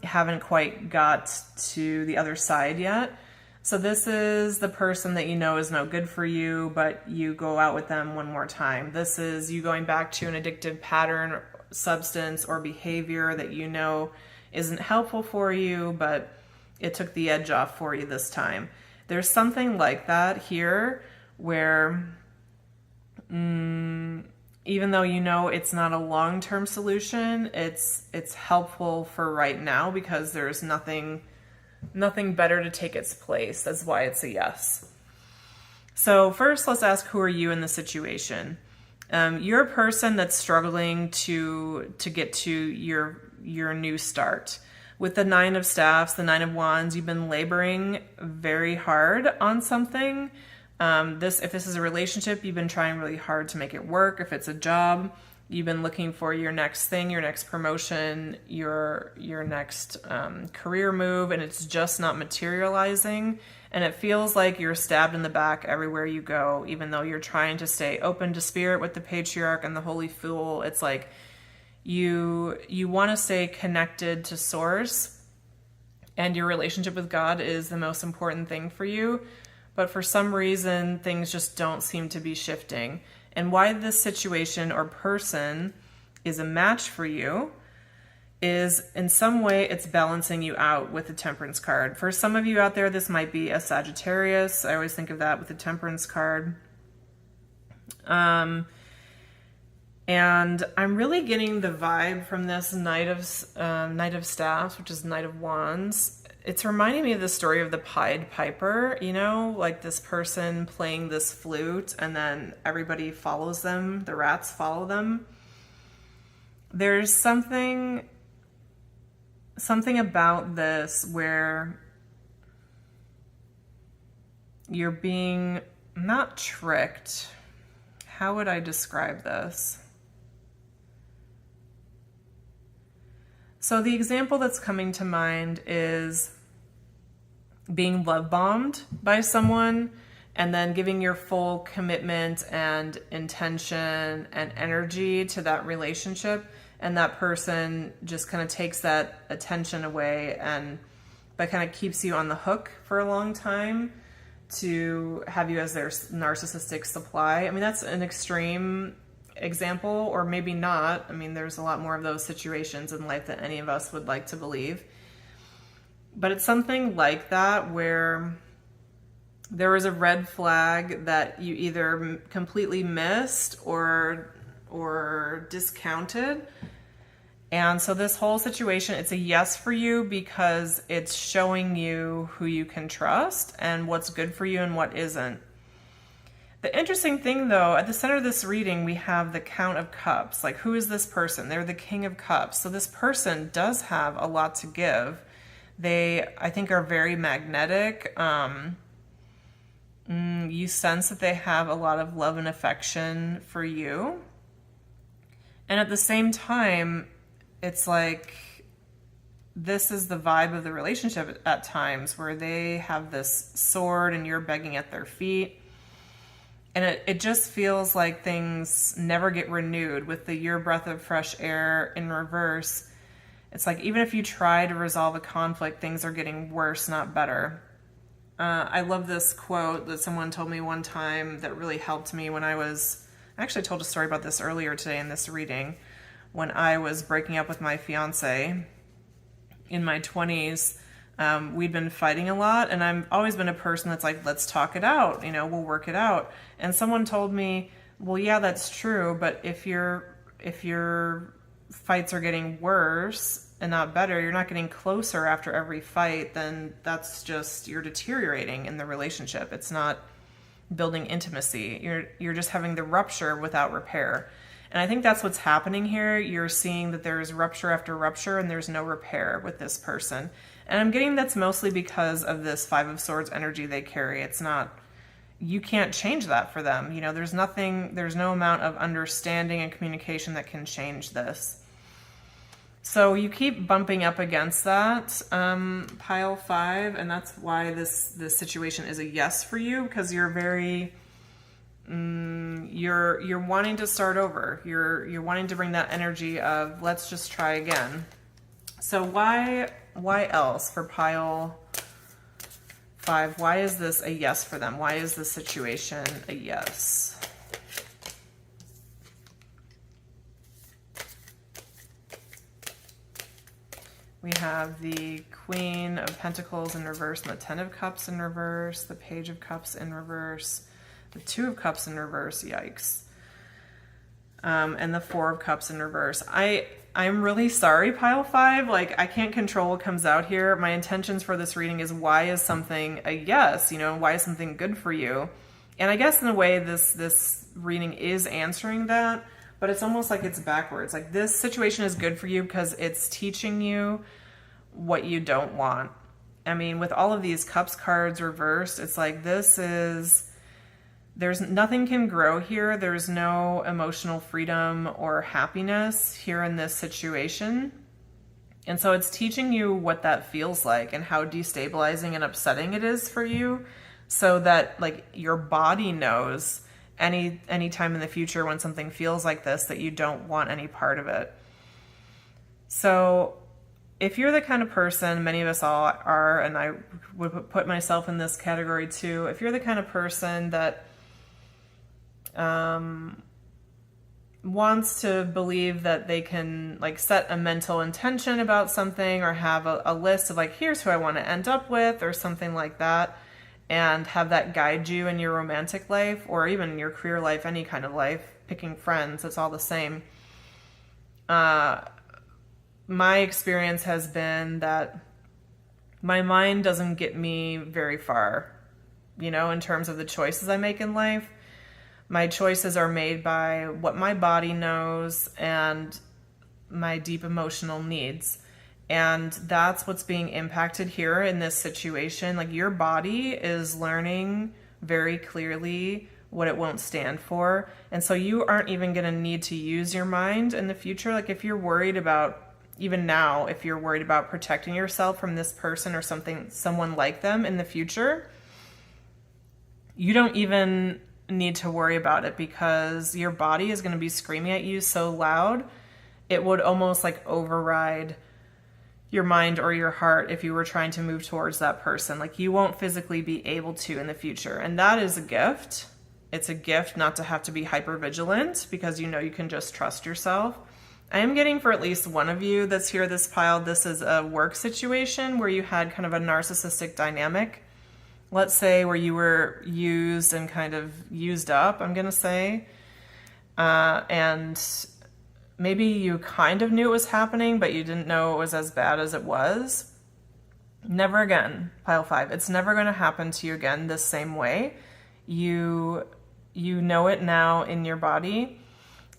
haven't quite got to the other side yet. So this is the person that you know is no good for you, but you go out with them one more time. This is you going back to an addictive pattern, substance, or behavior that you know isn't helpful for you, but it took the edge off for you this time. There's something like that here where even though you know it's not a long-term solution, it's helpful for right now because there's nothing better to take its place. That's why it's a yes. So first, let's ask, who are you in the situation? You're a person that's struggling to get to your new start. With the 9 of Staffs, the 9 of Wands, you've been laboring very hard on something. If this is a relationship, you've been trying really hard to make it work. If it's a job, you've been looking for your next thing, your next promotion, your next career move, and it's just not materializing. And it feels like you're stabbed in the back everywhere you go, even though you're trying to stay open to spirit with the Patriarch and the Holy Fool. It's like you want to stay connected to Source, and your relationship with God is the most important thing for you. But for some reason, things just don't seem to be shifting. And why this situation or person is a match for you is in some way it's balancing you out with the Temperance card. For some of you out there, this might be a Sagittarius. I always think of that with the Temperance card. And I'm really getting the vibe from this Knight of Staffs, which is Knight of Wands. It's reminding me of the story of the Pied Piper, you know, like this person playing this flute and then everybody follows them, the rats follow them. There's something about this where you're being not tricked. How would I describe this? So the example that's coming to mind is being love bombed by someone and then giving your full commitment and intention and energy to that relationship, and that person just kind of takes that attention away, and that kind of keeps you on the hook for a long time to have you as their narcissistic supply. I mean, that's an extreme example, or maybe not. I mean, there's a lot more of those situations in life than any of us would like to believe. But it's something like that where there was a red flag that you either completely missed or discounted. And so this whole situation, it's a yes for you because it's showing you who you can trust and what's good for you and what isn't. The interesting thing though, at the center of this reading, we have the Count of Cups. Like, who is this person? They're the King of Cups. So this person does have a lot to give. They, I think, are very magnetic. You sense that they have a lot of love and affection for you. And at the same time, it's like this is the vibe of the relationship at times where they have this sword and you're begging at their feet. And it just feels like things never get renewed with the your breath of fresh air in reverse. It's like even if you try to resolve a conflict, things are getting worse, not better. I love this quote that someone told me one time that really helped me when I actually told a story about this earlier today in this reading. When I was breaking up with my fiance in my 20s, we'd been fighting a lot, and I've always been a person that's like, let's talk it out, we'll work it out. And someone told me, well, yeah, that's true, but if your fights are getting worse and not better, you're not getting closer after every fight, then that's just, you're deteriorating in the relationship. It's not building intimacy. You're just having the rupture without repair. And I think that's what's happening here. You're seeing that there's rupture after rupture and there's no repair with this person. And I'm getting that's mostly because of this Five of Swords energy they carry. It's not, you can't change that for them. There's no amount of understanding and communication that can change this. So you keep bumping up against that, pile 5, and that's why this situation is a yes for you, because you're very... you're wanting to start over. You're wanting to bring that energy of let's just try again. So why else for pile 5? Why is this a yes for them? Why is this situation a yes? We have the Queen of Pentacles in reverse and the Ten of Cups in reverse, the Page of Cups in reverse, the Two of Cups in reverse, yikes. And the Four of Cups in reverse. I'm really sorry, pile 5. Like, I can't control what comes out here. My intentions for this reading is why is something a yes, why is something good for you? And I guess in a way this reading is answering that, but it's almost like it's backwards. Like, this situation is good for you because it's teaching you what you don't want. I mean, with all of these Cups cards reversed, it's like there's nothing can grow here. There's no emotional freedom or happiness here in this situation. And so it's teaching you what that feels like and how destabilizing and upsetting it is for you, so that like your body knows any time in the future when something feels like this that you don't want any part of it. So if you're the kind of person, many of us all are, and I would put myself in this category too, if you're the kind of person that wants to believe that they can like set a mental intention about something or have a list of like, here's who I want to end up with or something like that, and have that guide you in your romantic life or even your career life, any kind of life, picking friends, it's all the same. My experience has been that my mind doesn't get me very far, in terms of the choices I make in life. My choices are made by what my body knows and my deep emotional needs. And that's what's being impacted here in this situation. Like, your body is learning very clearly what it won't stand for. And so you aren't even going to need to use your mind in the future. Like, if you're worried about, even now, if you're worried about protecting yourself from this person or someone like them in the future, you don't even need to worry about it, because your body is going to be screaming at you so loud it would almost like override your mind or your heart if you were trying to move towards that person. Like, you won't physically be able to in the future, and that is a gift. It's a gift not to have to be hyper vigilant because you know you can just trust yourself. I am getting for at least one of you that's here this pile, this is a work situation where you had kind of a narcissistic dynamic. Let's say where you were used and kind of used up, I'm going to say. And maybe you kind of knew it was happening, but you didn't know it was as bad as it was. Never again, pile 5. It's never going to happen to you again this same way. You know it now in your body,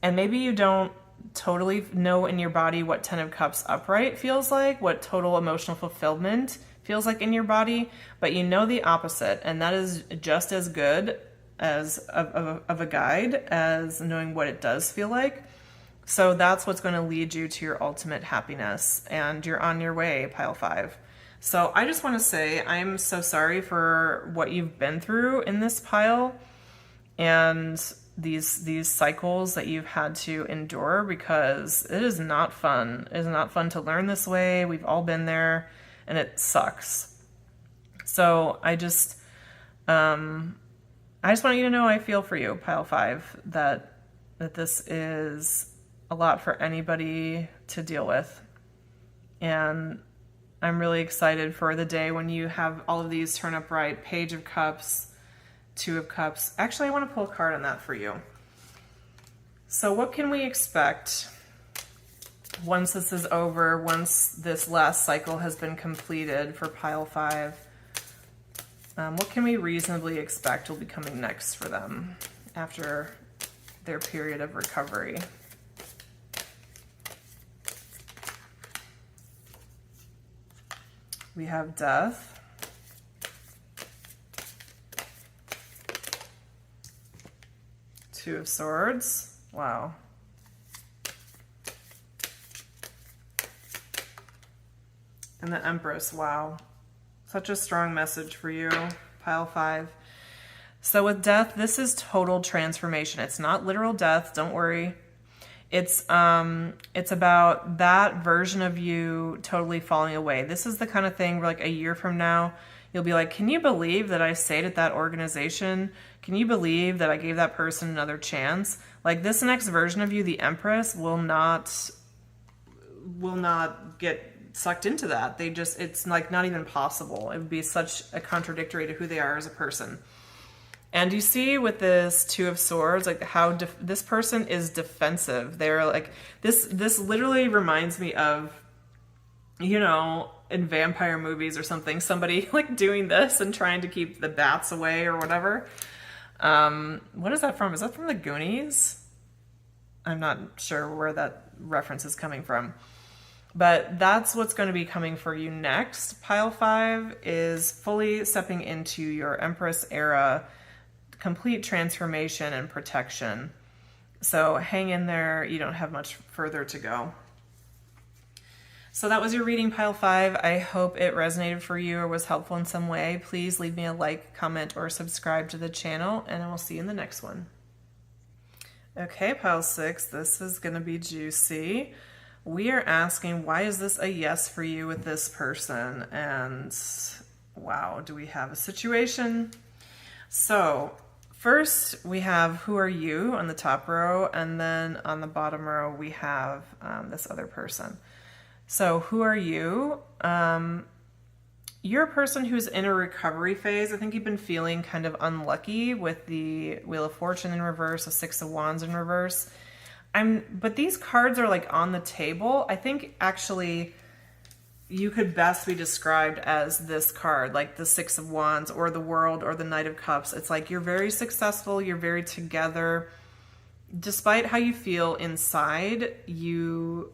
and maybe you don't totally know in your body what 10 of Cups upright feels like, what total emotional fulfillment feels like in your body, but you know the opposite, and that is just as good as of a guide as knowing what it does feel like. So that's what's going to lead you to your ultimate happiness, and you're on your way, pile 5. So I just want to say I'm so sorry for what you've been through in this pile and these cycles that you've had to endure, because it is not fun. It is not fun to learn this way. We've all been there, and it sucks. So I just want you to know I feel for you, pile 5, that this is a lot for anybody to deal with. And I'm really excited for the day when you have all of these turn upright, Page of Cups, 2 of Cups. Actually, I want to pull a card on that for you. So what can we expect once this is over, once this last cycle has been completed for pile 5? What can we reasonably expect will be coming next for them after their period of recovery? We have Death. Two of Swords. Wow. And the Empress. Wow. Such a strong message for you, pile 5. So with Death, this is total transformation. It's not literal death, don't worry. It's about that version of you totally falling away. This is the kind of thing where like a year from now, you'll be like, can you believe that I stayed at that organization? Can you believe that I gave that person another chance? Like this next version of you, the Empress, will not get sucked into that. It's like not even possible. It would be such a contradictory to who they are as a person. And you see with this 2 of Swords, like how this person is defensive. They're like, this literally reminds me of, you know, in vampire movies or something, somebody like doing this and trying to keep the bats away or whatever. What is that from? Is that from the Goonies? I'm not sure where that reference is coming from. But that's what's going to be coming for you next. Pile 5 is fully stepping into your Empress era, complete transformation and protection. So hang in there. You don't have much further to go. So that was your reading, pile 5. I hope it resonated for you or was helpful in some way. Please leave me a like, comment, or subscribe to the channel, and I will see you in the next one. Okay, pile 6, this is going to be juicy. We are asking, why is this a yes for you with this person? And wow, do we have a situation? So first we have who are you on the top row, and then on the bottom row we have this other person. So who are you? You're a person who's in a recovery phase. I think you've been feeling kind of unlucky with the Wheel of Fortune in reverse, the 6 of Wands in reverse. But these cards are like on the table. I think actually you could best be described as this card, like the 6 of Wands or the World or the Knight of Cups. It's like you're very successful, you're very together. Despite how you feel inside, you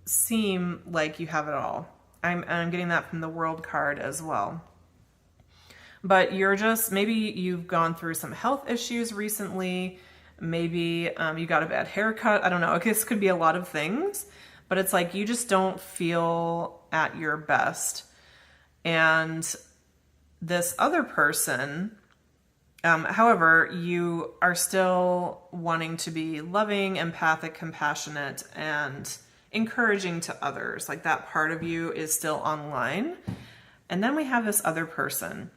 seem like you have it all. I'm getting that from the World card as well. But you're just, maybe you've gone through some health issues recently. Maybe you got a bad haircut. I don't know. This could be a lot of things. But it's like you just don't feel at your best. And this other person, however, you are still wanting to be loving, empathic, compassionate, and encouraging to others. Like that part of you is still online. And then we have this other person.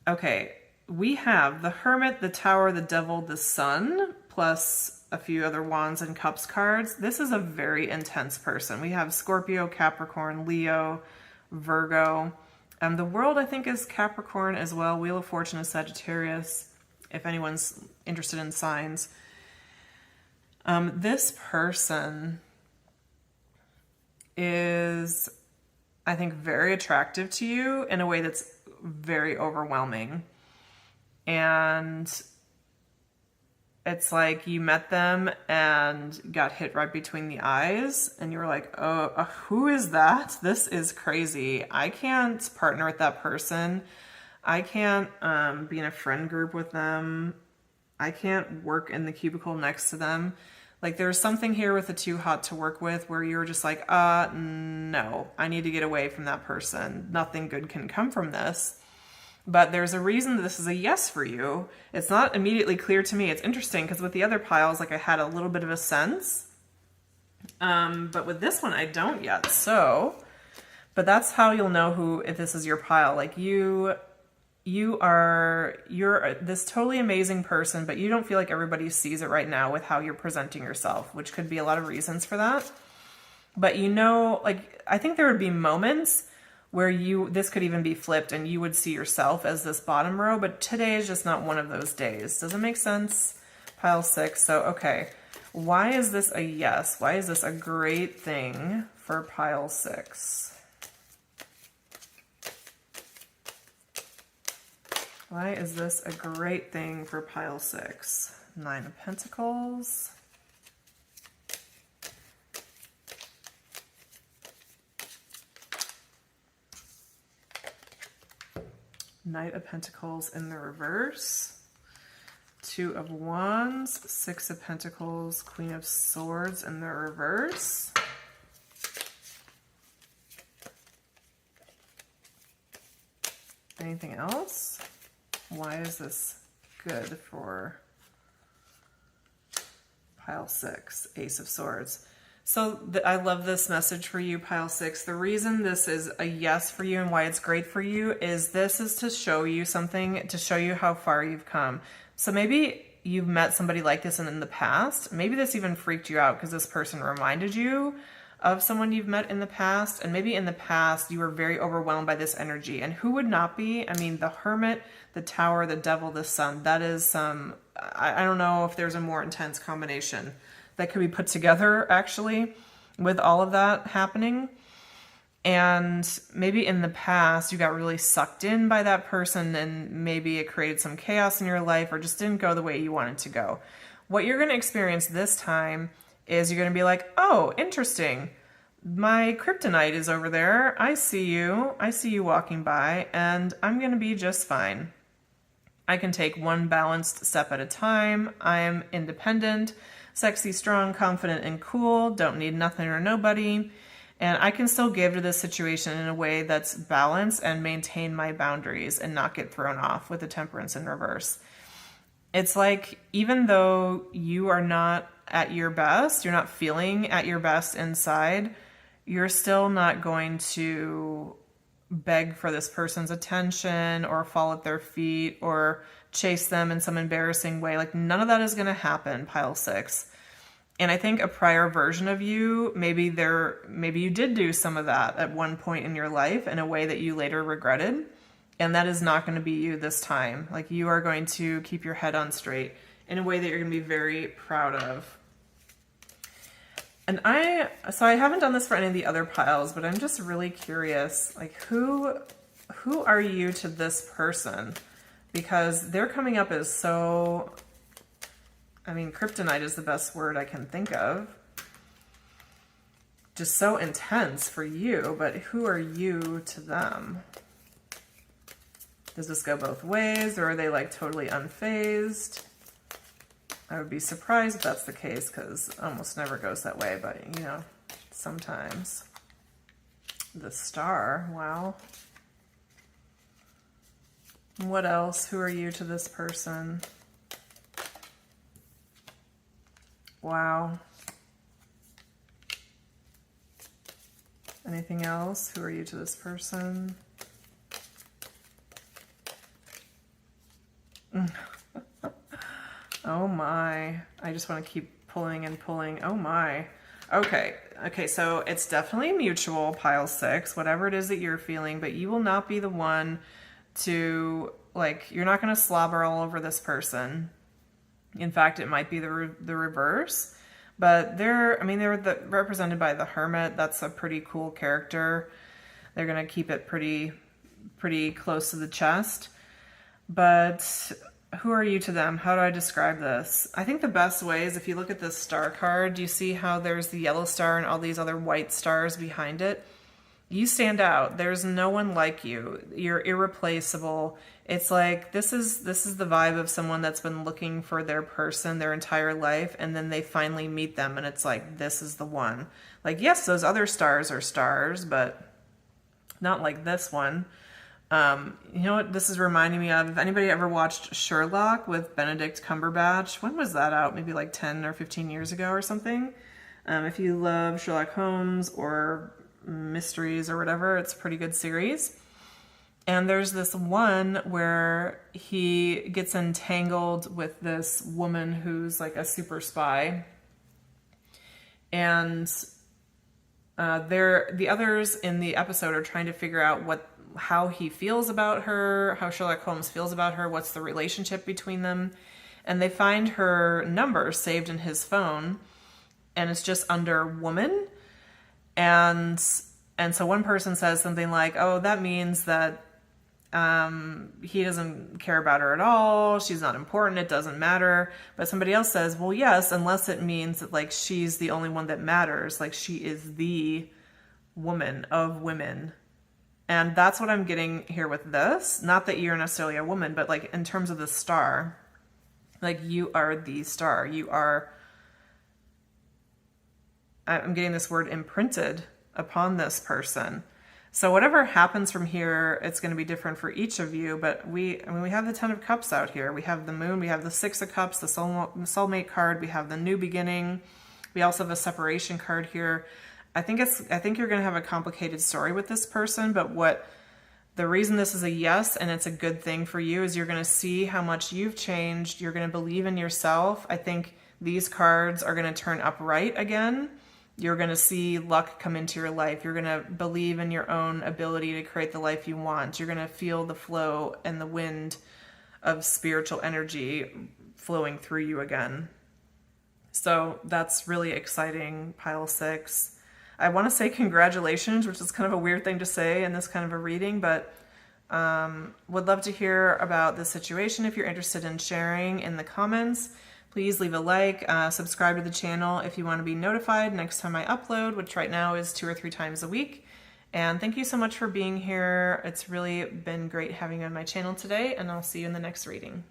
Okay, we have the Hermit, the Tower, the Devil, the Sun, plus a few other Wands and Cups cards. This is a very intense person. We have Scorpio, Capricorn, Leo, Virgo. The World, I think, is Capricorn as well. Wheel of Fortune is Sagittarius, if anyone's interested in signs. This person is, I think, very attractive to you in a way that's very overwhelming. And it's like you met them and got hit right between the eyes and you were like, oh, who is that? This is crazy. I can't partner with that person. I can't be in a friend group with them. I can't work in the cubicle next to them. Like there's something here with the too hot to work with where you're just like, no, I need to get away from that person. Nothing good can come from this. But there's a reason that this is a yes for you. It's not immediately clear to me. It's interesting because with the other piles, like I had a little bit of a sense. But with this one, I don't yet. So, but that's how you'll know if this is your pile. Like you're this totally amazing person, but you don't feel like everybody sees it right now with how you're presenting yourself, which could be a lot of reasons for that. But like, I think there would be moments where this could even be flipped and you would see yourself as this bottom row, but today is just not one of those days. Does it make sense? Pile 6. So, okay. Why is this a yes? Why is this a great thing for pile 6? Why is this a great thing for pile 6? 9 of Pentacles. Knight of Pentacles in the reverse. 2 of Wands. 6 of Pentacles. Queen of Swords in the reverse. Anything else? Why is this good for pile 6? Ace of Swords. So I love this message for you, pile 6. The reason this is a yes for you and why it's great for you is this is to show you something, to show you how far you've come. So maybe you've met somebody like this in the past. Maybe this even freaked you out because this person reminded you of someone you've met in the past. And maybe in the past you were very overwhelmed by this energy. And who would not be? I mean, the Hermit, the Tower, the Devil, the Sun. That is some, I don't know if there's a more intense combination that could be put together actually with all of that happening. And maybe in the past you got really sucked in by that person and maybe it created some chaos in your life or just didn't go the way you wanted to go. What you're going to experience this time is you're going to be like, oh, interesting. My kryptonite is over there. I see you walking by and I'm going to be just fine. I can take one balanced step at a time. I'm independent, sexy, strong, confident, and cool. Don't need nothing or nobody. And I can still give to this situation in a way that's balanced and maintain my boundaries and not get thrown off with the Temperance in reverse. It's like, even though you are not at your best, you're not feeling at your best inside, you're still not going to beg for this person's attention or fall at their feet or chase them in some embarrassing way. Like none of that is going to happen, pile 6. And I think a prior version of you, maybe you did do some of that at one point in your life in a way that you later regretted. And that is not going to be you this time. Like you are going to keep your head on straight in a way that you're going to be very proud of. And so I haven't done this for any of the other piles, but I'm just really curious, like who are you to this person? Because they're coming up as so, I mean, kryptonite is the best word I can think of. Just so intense for you, but who are you to them? Does this go both ways, or are they like totally unfazed? I would be surprised if that's the case because it almost never goes that way, but you know, sometimes. The Star, wow. What else? Who are you to this person? Wow. Anything else? Who are you to this person? Oh my. I just want to keep pulling and pulling. Oh my. Okay. Okay, so it's definitely mutual, pile 6, whatever it is that you're feeling, but you will not be the one to, like, you're not going to slobber all over this person. In fact, it might be the reverse. But they're represented by the Hermit. That's a pretty cool character. They're going to keep it pretty close to the chest. But who are you to them? How do I describe this? I think the best way is if you look at this star card, do you see how there's the yellow star and all these other white stars behind it? You stand out. There's no one like you. You're irreplaceable. It's like this is the vibe of someone that's been looking for their person their entire life, and then they finally meet them and it's like, this is the one. Like, yes, those other stars are stars, but not like this one. You know what this is reminding me of? If anybody ever watched Sherlock with Benedict Cumberbatch, when was that out? Maybe like 10 or 15 years ago or something. If you love Sherlock Holmes or mysteries or whatever, it's a pretty good series. And there's this one where he gets entangled with this woman who's like a super spy. And the others in the episode are trying to figure out how he feels about her, how Sherlock Holmes feels about her, what's the relationship between them. And they find her number saved in his phone, and it's just under woman. And so one person says something like, oh, that means that he doesn't care about her at all, she's not important, it doesn't matter. But somebody else says, well, yes, unless it means that, like, she's the only one that matters, like she is the woman of women. And that's what I'm getting here with this. Not that you're necessarily a woman, but like in terms of the star, like you are the star. You are, I'm getting this word imprinted upon this person. So whatever happens from here, it's going to be different for each of you. But we have the 10 of Cups out here. We have the Moon. We have the 6 of Cups, the soulmate card. We have the new beginning. We also have a separation card here. I think you're going to have a complicated story with this person, but the reason this is a yes and it's a good thing for you is you're going to see how much you've changed. You're going to believe in yourself. I think these cards are going to turn upright again. You're going to see luck come into your life. You're going to believe in your own ability to create the life you want. You're going to feel the flow and the wind of spiritual energy flowing through you again. So that's really exciting, pile 6. I want to say congratulations, which is kind of a weird thing to say in this kind of a reading, but would love to hear about the situation. If you're interested in sharing in the comments, please leave a like, subscribe to the channel if you want to be notified next time I upload, which right now is 2 or 3 times a week. And thank you so much for being here. It's really been great having you on my channel today, and I'll see you in the next reading.